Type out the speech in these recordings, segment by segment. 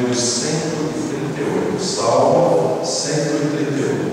número 138. Salmo 138.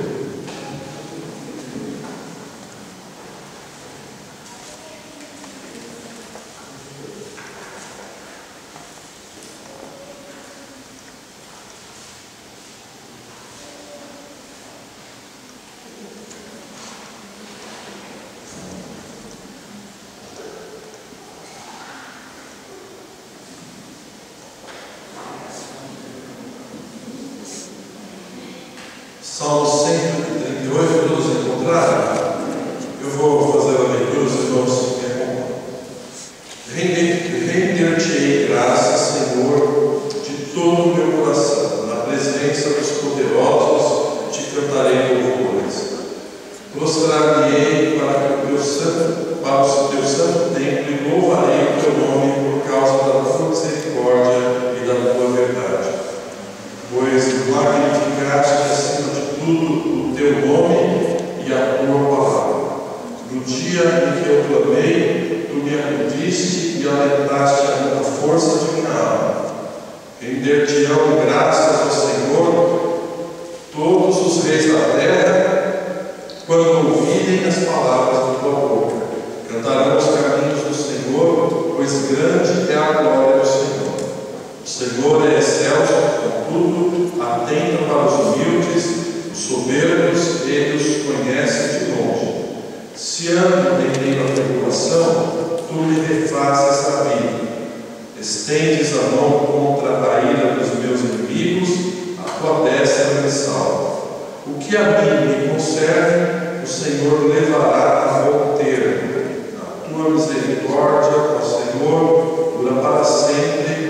Salmo 138, todos encontraram? Eu vou fazer a leitura, os irmãos me acompanham. Render-te-ei graças, Senhor, de todo o meu coração. Na presença dos poderosos te cantarei louvores. Prostrar-me-ei para o teu santo templo e louvarei o teu nome por causa da tua misericórdia e da tua verdade. Pois magnificaste acima de tudo o teu nome e a tua palavra. No dia em que eu clamei, tu me acudiste e alentaste a força de minha alma. Render-te-ão graças ao Senhor todos os reis da terra, quando ouvirem as palavras da tua boca. Cantarão os caminhos do Senhor, pois grande é a glória do Senhor. O Senhor é excelso, contudo, atenta para os humildes. Os soberbos, ele os conhece de longe. Se ando em meio à tribulação, tu me refazes a vida. Estendes a mão contra a ira dos meus inimigos, a tua destra me salva. O que a mim me concerne, o Senhor levará a bom termo. A tua misericórdia, ó Senhor, dura para sempre.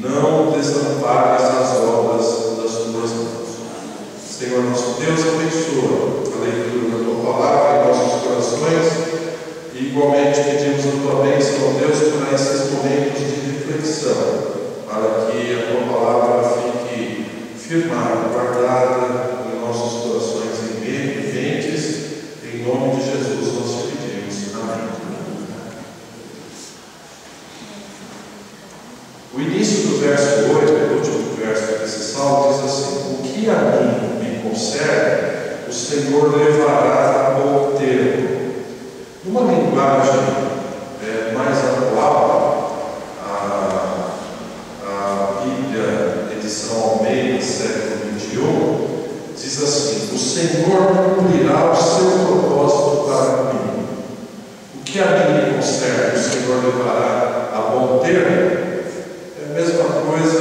Não desampares as obras das tuas mãos. Senhor nosso Deus, abençoa a leitura da tua palavra em nossos corações e igualmente pedimos a tua bênção, ó Deus, para esses momentos de reflexão, para que a tua palavra fique firmada, guardada em nossos corações e mentes. Em nome de Jesus nós te pedimos. Amém. O início do verso 8, o último verso desse salmo, diz assim: o que a mim me concerne, o Senhor levará a bom termo. Numa linguagem mais atual, a Bíblia, edição Almeida, século 21, diz assim: o Senhor cumprirá o seu propósito para mim. O que a mim me concerne, o Senhor levará a bom termo. É a mesma coisa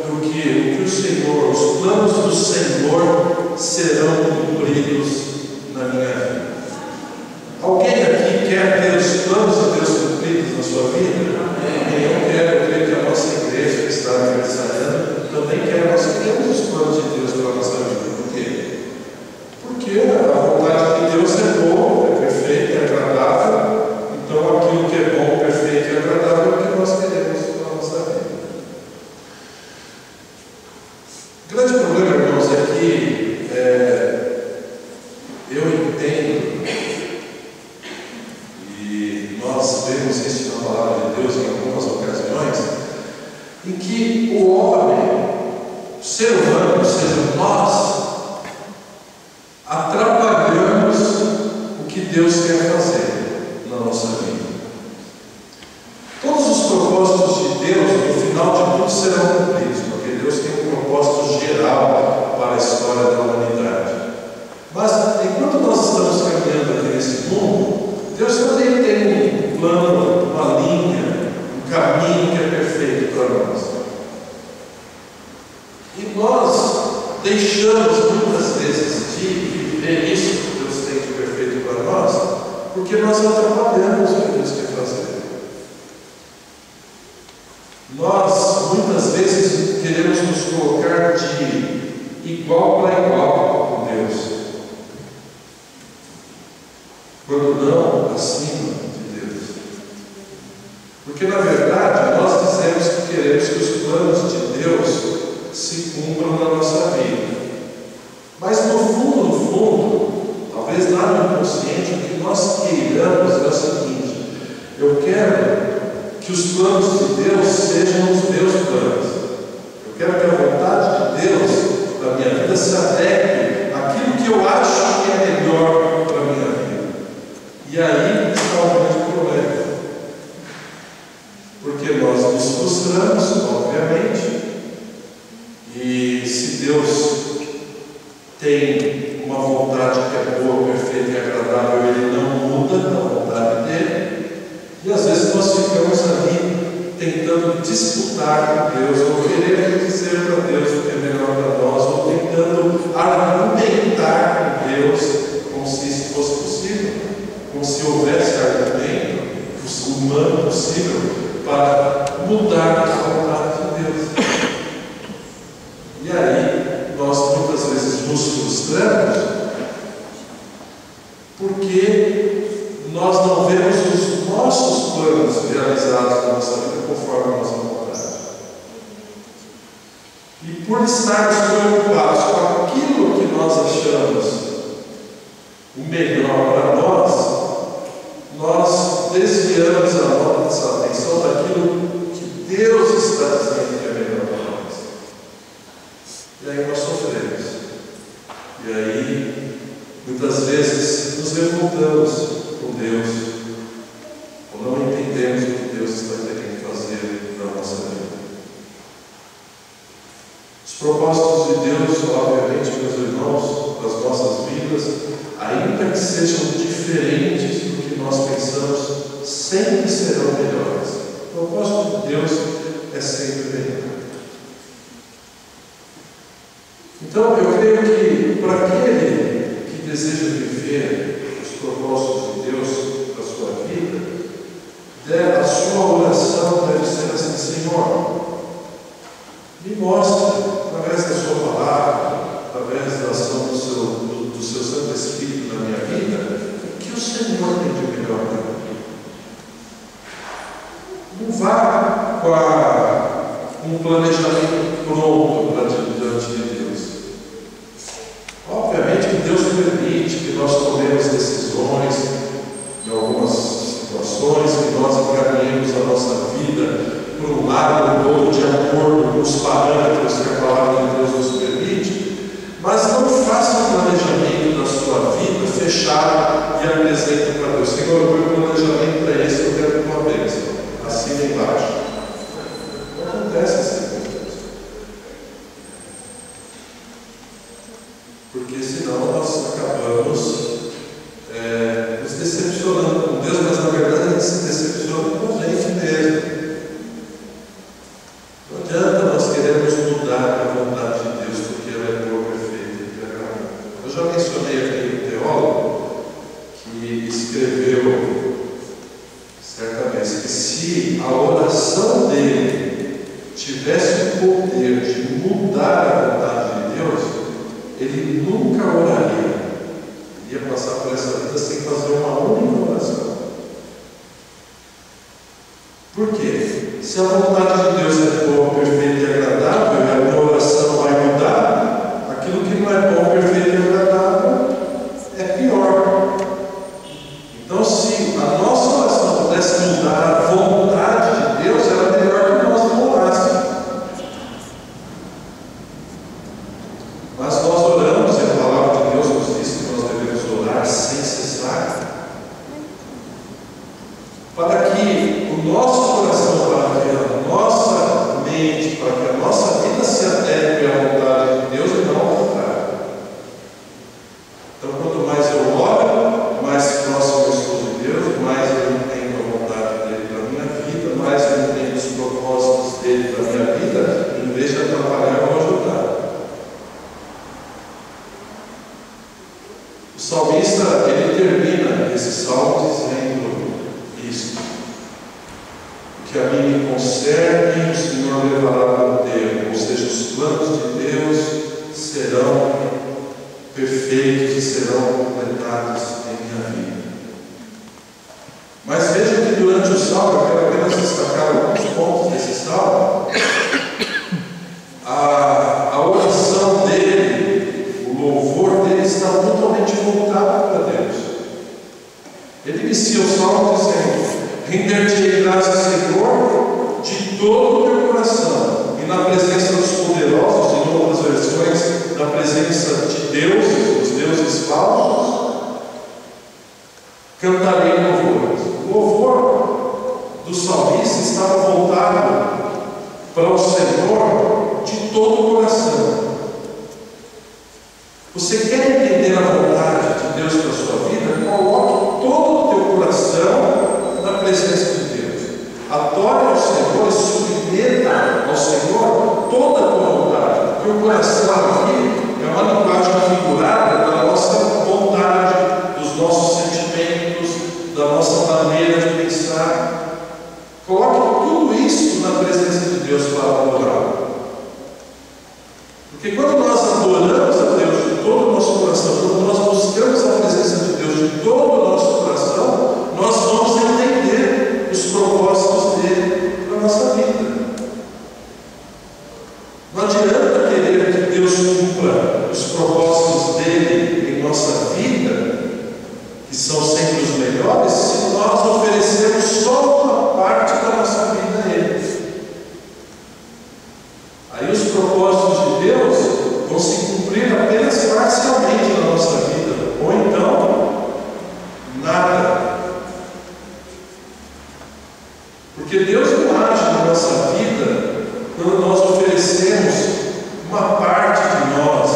do que o Senhor, os planos do Senhor serão cumpridos na minha vida. Alguém aqui quer ter os planos de Deus cumpridos na sua vida? Amém. Eu quero, eu creio que a nossa igreja que está aniversariando também quer. Nós queremos os planos de Deus para a nossa vida. Por quê? Porque a vontade de Deus é boa, é perfeita, é agradável. Então aquilo que é bom, perfeito e agradável é o que nós queremos para a nossa vida. O grande problema, irmãos, é que eu entendo, e nós vemos isso na palavra de Deus em algumas ocasiões, em que o homem, o ser humano, ou seja, nós, atrapalhamos o que Deus quer fazer na nossa vida. Todos os propósitos de Deus, no final de tudo, serão cumpridos, porque Deus tem um propósito geral para a história da humanidade. Mas, enquanto nós estamos caminhando aqui nesse mundo, Deus também tem um plano, uma linha, um caminho que é perfeito para nós. E nós deixamos muitas vezes de viver isso que Deus tem de perfeito para nós, porque nós atrapalhamos o que Deus quer fazer. Nós, muitas vezes, queremos nos colocar de igual para igual com Deus, quando não acima de Deus. Porque, na verdade, nós dizemos que queremos que os planos de Deus se cumpram na nossa vida. Mas, no fundo, talvez lá no inconsciente, o que nós queiramos é o seguinte: eu quero que os planos de Deus sejam os meus planos. Eu quero vida se adeque àquilo que eu acho que é melhor para a minha vida. E aí está o grande problema. Porque nós nos frustramos, obviamente, e se Deus tem uma vontade que é boa, perfeita e agradável, Ele não muda a vontade dele, e às vezes nós ficamos ali tentando disputar com Deus, ou querendo dizer para Deus o que é melhor para nós, ou tentando argumentar com Deus como se isso fosse possível, como se houvesse argumento humano possível para mudar a vontade de Deus. E aí, nós muitas vezes nos frustramos porque nós não vemos os nossos planos realizados na nossa vida conforme a nossa vontade. E por estarmos preocupados com aquilo que nós achamos o melhor para nós, nós desviamos a nossa atenção daquilo que Deus está dizendo que é melhor para nós. E aí nós sofremos. E aí, muitas vezes, nos revoltamos com Deus, ou não entendemos o que Deus está querendo fazer na nossa vida. Os propósitos de Deus, obviamente, meus irmãos, das nossas vidas, ainda que sejam diferentes do que nós pensamos, sempre serão melhores. O propósito de Deus é sempre melhor. Então, eu creio que para aquele que deseja viver os propósitos de Deus para a sua vida, a sua oração deve ser assim: Senhor, me mostre, através da sua palavra, através da ação do seu Santo Espírito na minha vida, o que o Senhor tem de melhor para mim. Não vá com um planejamento pronto diante de Deus. Obviamente que Deus permite que nós tomemos decisões em algumas situações, que nós encaminhemos a nossa vida por um lado ou outro de acordo com os parâmetros que a palavra de Deus nos permite, mas não faça um planejamento da sua vida fechado e apresente para Deus: Senhor, o meu planejamento é esse, eu quero uma bênção. Assina embaixo. Não acontece assim. Porque senão nós acabamos nos decepcionando com Deus, mas na verdade a gente se decepciona com a gente mesmo. Não adianta nós queremos mudar a vontade de Deus, porque ela é boa, perfeita e agradável. Eu já mencionei aqui um teólogo que escreveu certa vez que se a oração dele tivesse o poder de mudar a vontade de Deus, ele nunca oraria. Ele ia passar por essa vida sem fazer uma única oração. Por quê? Se a vontade de Deus é boa, perfeita e agradável, e a minha oração vai mudar, aquilo que não é bom, perfeito e agradável é pior. Então, se a nossa oração pudesse mudar a vontade de Deus, era melhor que nós não orássemos. Mas nós oramos, e a palavra de Deus nos diz que nós devemos orar sem cessar, para que o nosso coração, para que a nossa mente, para que a nossa vida se adeque à vontade de Deus e não ao contrário. Então, quanto mais eu oro, mais próximo eu sou de Deus, mais eu entendo a vontade dele para a minha vida, mais eu entendo os propósitos dele para a minha vida, em vez de atrapalhar ou ajudar. O salmista, ele termina esse salmo dizendo isso: o que a mim me concerne, o Senhor levará para o tempo, ou seja, os planos de Deus serão perfeitos e serão completados em minha vida. Mas veja que durante o salmo, eu quero apenas destacar alguns pontos desse salmo. A oração dele, o louvor dele está totalmente voltado para Deus. Ele inicia o salmo dizendo: render-te-ei graças, Senhor, de todo o teu coração, e na presença dos poderosos, em outras versões expressões da presença de Deus, os deuses falsos, cantarei louvores. O louvor do salmista estava voltado para o Senhor de todo o coração. Você quer entender a vontade de Deus para a sua vida? Coloque todo o teu coração na presença de Deus. Adore ao Senhor e submeta ao Senhor toda a tua vontade. Porque o coração aqui é uma linguagem figurada da nossa vontade, dos nossos sentimentos, da nossa maneira de pensar. Coloque tudo isso na presença de Deus para adorar. Porque quando nós adoramos a Deus de todo o nosso coração, quando nós buscamos a presença de Deus de todo o nosso coração, nós vamos entender os propósitos dele para a nossa vida. Não adianta querer que Deus cumpra os propósitos dele em nossa vida, que são sempre os melhores, se nós oferecemos só uma parte da nossa vida a ele. Aí os propósitos de Deus vão se cumprir apenas parcialmente na nossa vida, ou então nada. Porque Deus não age na nossa vida quando nós oferecemos uma parte de nós,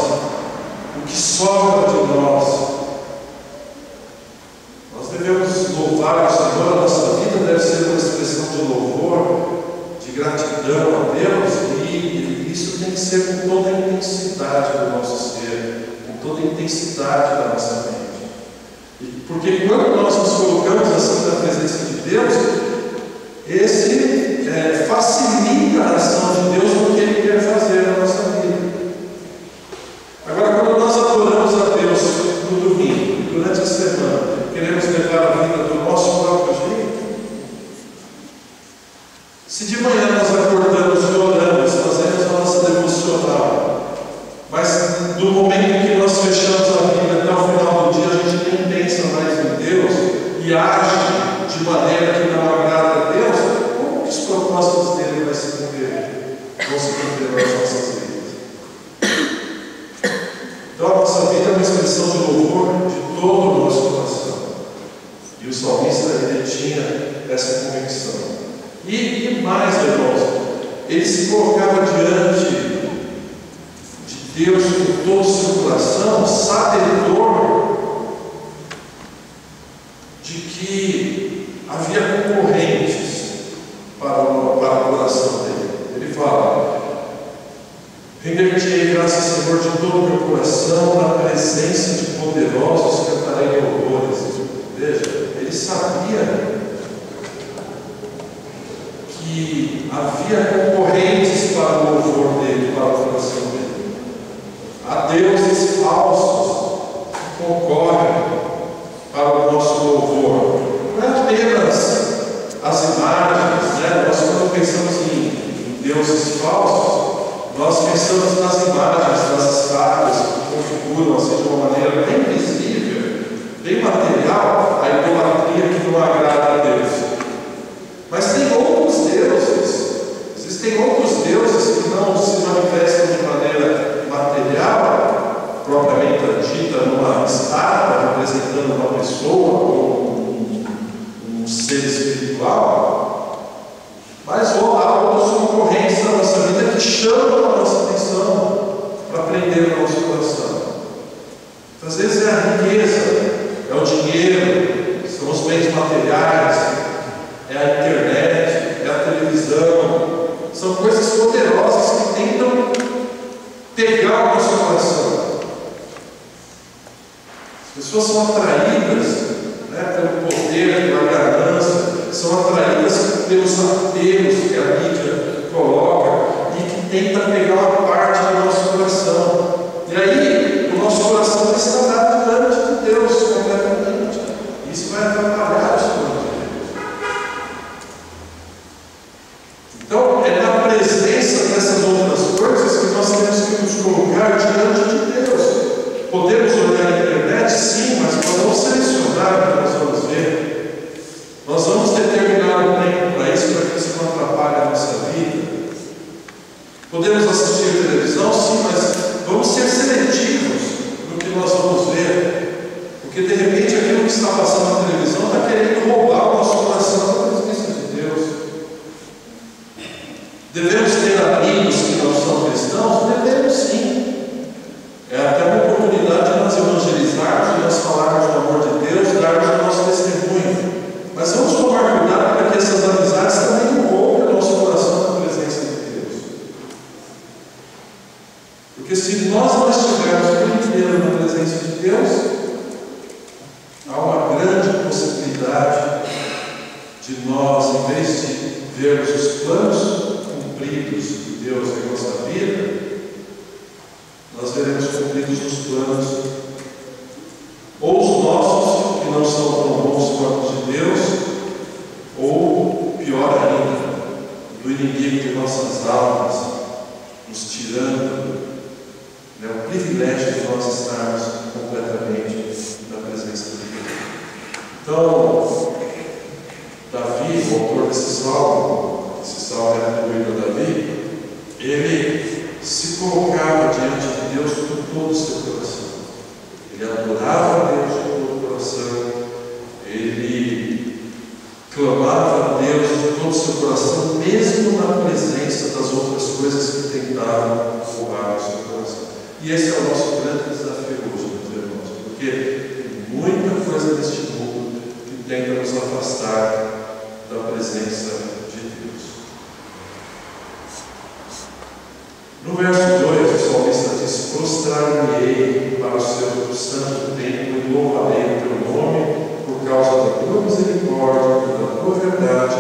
o que sobra de nós. Nós devemos louvar o Senhor, a nossa vida deve ser uma expressão de louvor, de gratidão a Deus, e isso tem que ser com toda a intensidade do nosso ser, com toda a intensidade da nossa mente. Porque quando nós nos colocamos assim na presença de Deus, esse facilita a ação de Deus no que Ele quer fazer na nossa vida. Agora, quando nós adoramos a Deus no domingo, durante a semana, queremos levar a vida do nosso próprio jeito, se de manhã nós acordamos e oramos, fazemos a nossa devocional, mas do momento em que nós fechamos a Bíblia até o final do dia, a gente nem pensa mais em Deus e age de maneira que não agrada a Deus, como que os propósitos dele vão se cumprir nas nossas vidas? Então a nossa vida é uma expressão de louvor de todo o nosso coração. E o salmista, ele tinha essa convicção. E mais, irmãos, ele se colocava diante de Deus com todo o seu coração, sabedor de que havia concorrentes para o coração dele. Ele fala: render-te-ei graças, Senhor, de todo o meu coração, na presença de poderosos cantarei louvores. Veja, ele sabia que havia concorrentes para o louvor dele, para o coração dele. Há deuses falsos que concorrem para o nosso louvor. Não é apenas as imagens, né? Nós, quando pensamos em deuses falsos, nós pensamos nas imagens, nas estátuas que configuram assim, de uma maneira bem visível, bem material, a idolatria que não agrada a Deus. Mas tem outros deuses, existem outros deuses que não se manifestam de maneira material, propriamente dita, numa estátua representando uma pessoa ou um ser espiritual, mas há outros concorrentes da nossa vida que chamam a nossa atenção para prender o nosso coração. Às vezes é a riqueza, é o dinheiro, são os bens materiais, é a internet, é a televisão, são coisas poderosas que tentam pegar o nosso coração. As pessoas são atraídas, né, pelo poder, pela ganância, são atraídas pelos apelos que a mídia coloca e que tenta pegar uma parte do nosso coração. E aí, o nosso coração vai estar diante de Deus completamente. Isso vai atrapalhar os planos de Deus. Então, é na presença dessas outras coisas que nós temos que nos colocar diante de Deus. Podemos olhar na internet, sim, mas nós vamos selecionar o que nós vamos ver. Nós vamos determinar um tempo para isso, para que isso não atrapalhe a nossa vida. Podemos assistir televisão, sim, mas vamos ser seletivos no que nós vamos ver, porque de repente aquilo que está passando na televisão está querendo roubar o nosso coração da presença de Deus. Devemos ter amigos que não são cristãos? Devemos sim. É até uma oportunidade de nós evangelizarmos, de nós falarmos do amor de Deus, darmos o nosso testemunho. Mas vamos tomar cuidado para que essas amizades também não roubem o nosso coração da presença de Deus. Porque se nós não estivermos o tempo inteiro na presença de Deus, há uma grande possibilidade de nós, em vez de vermos os planos cumpridos de Deus em nossa vida, nós veremos cumpridos os planos, ou os nossos, que não são tão bons quanto os de Deus, ou, pior ainda, do inimigo de nossas almas, nos tirando, né, o privilégio de nós estarmos completamente na presença de Deus. Então, Davi, o autor desse salmo é atribuído a Davi, ele se colocava diante de Deus com todo o seu coração. Ele adorava a Deus com todo o coração. Ele clamava a Deus de todo o seu coração, mesmo na presença das outras coisas que tentavam roubar o seu coração. E esse é o nosso grande desafio hoje, meus irmãos, porque tem muita coisa neste mundo que tenta nos afastar da presença de Deus. No verso 2, o salmista diz: prostrar-me-ei para o seu santo templo e louvarei o teu nome por causa da tua misericórdia e da tua verdade,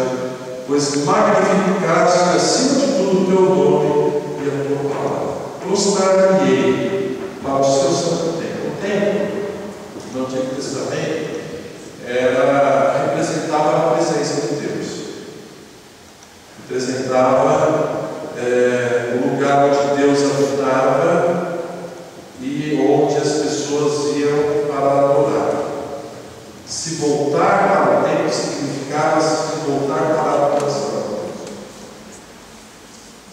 pois magnificaste acima de tudo o teu nome e a tua palavra. Prostrar-me-ei para o seu santo templo. O templo, no Antigo Testamento, representava a presença de Deus. Representava o lugar onde Deus habitava e onde as pessoas iam para adorar. Se voltar para o templo significava se voltar para a adoração.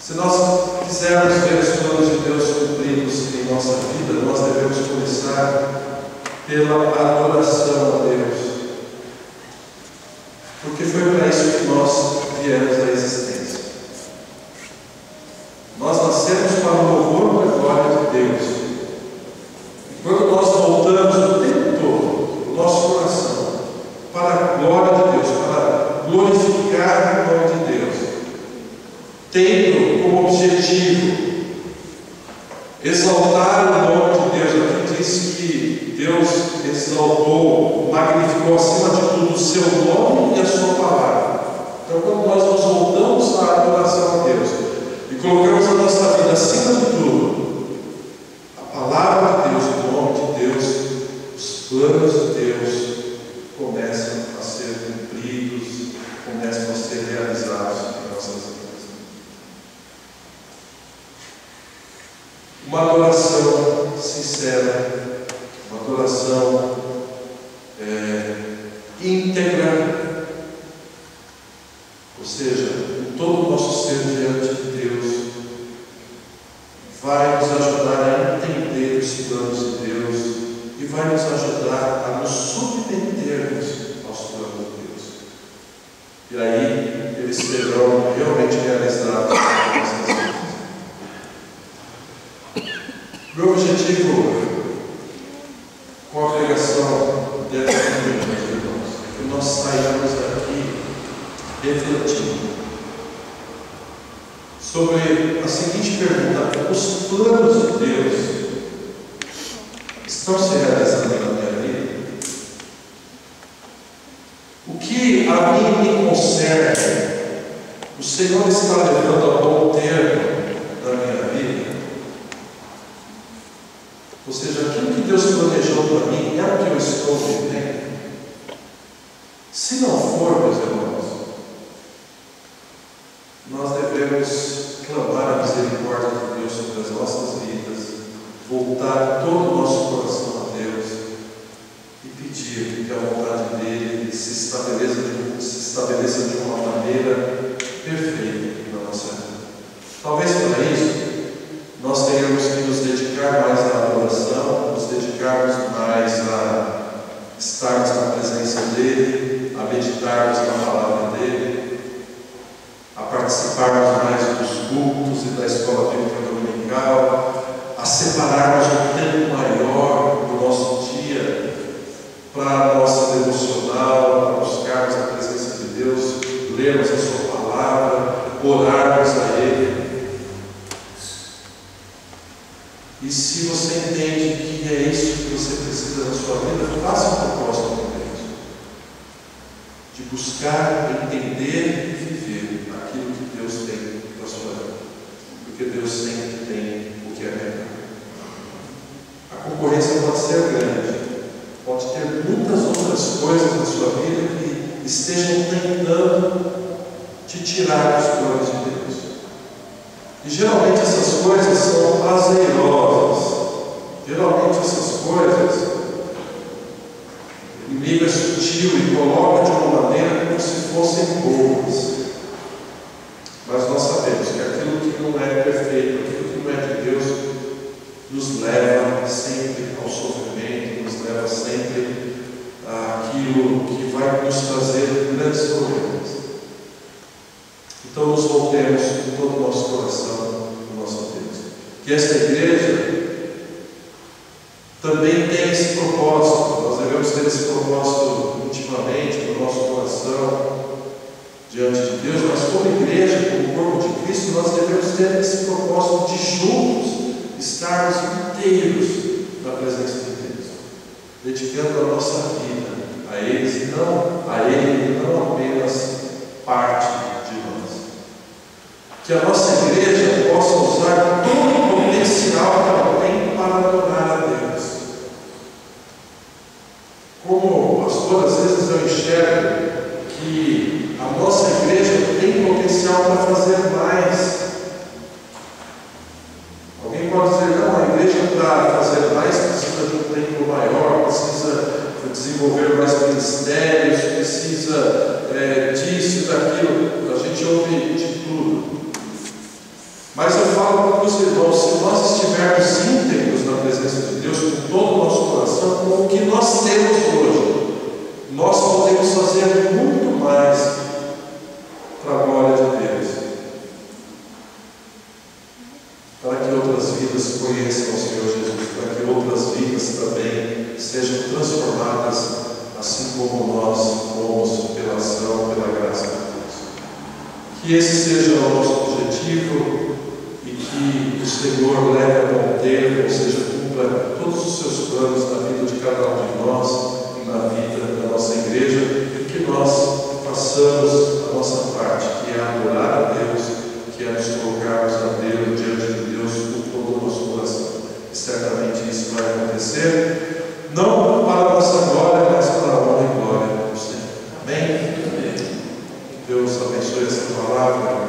Se nós quisermos ver os planos de Deus cumpridos em nossa vida, nós devemos começar pela adoração a Deus, porque foi para isso que nós viemos à existência. Nós nascemos para o louvor da glória de Deus. E quando nós voltamos o tempo todo, o nosso coração, para a glória de Deus, para glorificar o nome de Deus, tendo como objetivo exaltar o nome de Deus, aqui diz que Deus exaltou, magnificou acima de tudo o seu nome e a sua palavra. Então, quando nós nos voltamos à adoração a Deus e colocamos a nossa vida acima de tudo, a palavra de Deus, o nome de Deus, os planos de Deus começam a ser cumpridos, começam a ser realizados em nossas vidas. Uma adoração sincera, uma adoração íntegra, ou seja, com todo o nosso ser diante de Deus, vai nos ajudar a entender os planos de Deus e vai nos ajudar a nos submetermos aos planos de Deus. E aí eles serão realmente realizados em nossas vidas. Meu objetivo com a pregação dessa manhã, meus irmãos, é que nós saímos daqui refletindo sobre a seguinte pergunta: os planos de Deus estão se realizando na minha vida? O que a mim me concerne, o Senhor está levando a bom termo na minha vida? Ou seja, aquilo que Deus planejou para mim é o que eu estou vivendo? Se não for, meus irmãos, nós devemos clamar a misericórdia de Deus sobre as nossas vidas, voltar todo o nosso coração a Deus e pedir que a vontade dele se estabeleça de uma maneira perfeita na nossa vida. Talvez para isso nós tenhamos que nos dedicar a meditarmos na palavra dele, a participarmos mais dos cultos e da escola bíblica dominical, a separarmos um tempo maior do nosso dia para a nossa devocional, para buscarmos a presença de Deus, lermos a sua palavra, orarmos a Ele. E se você entende que é isso que você precisa na sua vida, faça um propósito com Deus, de buscar, entender e viver aquilo que Deus tem para a sua vida, porque Deus sempre tem o que é melhor. A concorrência pode ser grande, pode ter muitas outras coisas na sua vida que estejam tentando te tirar dos planos de Deus. E geralmente essas coisas são prazerosas. Geralmente essas coisas, o inimigo é sutil e coloca de uma maneira como se fossem boas. Mas nós sabemos que aquilo que não é perfeito, aquilo que não é de Deus, nos leva sempre ao sofrimento, nos leva sempre àquilo que vai nos trazer grandes problemas. Então nos voltemos com todo o nosso coração no nosso Deus. Que esta igreja também tem esse propósito. Nós devemos ter esse propósito intimamente no nosso coração diante de Deus, mas como igreja, como corpo de Cristo, nós devemos ter esse propósito de juntos estarmos inteiros na presença de Deus, dedicando a nossa vida a eles, a Ele, não apenas parte de nós. Que a nossa igreja possa usar todo o potencial que ela tem para adorar a Deus. Como pastor, às vezes eu enxergo que a nossa igreja tem potencial para fazer mais. Alguém pode dizer, não, a igreja para fazer mais precisa de um templo maior, precisa desenvolver mais ministérios, precisa disso, daquilo. A gente ouve de tudo. Mas eu falo para os irmãos, se nós estivermos íntegros na presença de Deus, com todo o nosso coração, com o que nós temos hoje, nós podemos fazer muito mais para a glória de Deus, para que outras vidas conheçam o Senhor Jesus, para que outras vidas também sejam transformadas, assim como nós fomos pela ação, pela graça de Deus. Que esse seja o nosso objetivo e que o Senhor leve a bom termo, ou seja, cumpra todos os seus planos na vida de cada um de nós e na vida da nossa igreja, e que nós façamos a nossa parte, que é adorar a Deus, que é nos colocarmos a Deus, diante de Deus com todo o nosso coração. E certamente isso vai acontecer, não para a nossa glória, mas para a honra e glória do Senhor. Amém? Deus abençoe essa palavra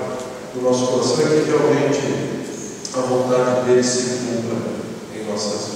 do nosso coração e que realmente a vontade dele se cumpra em nossas vidas.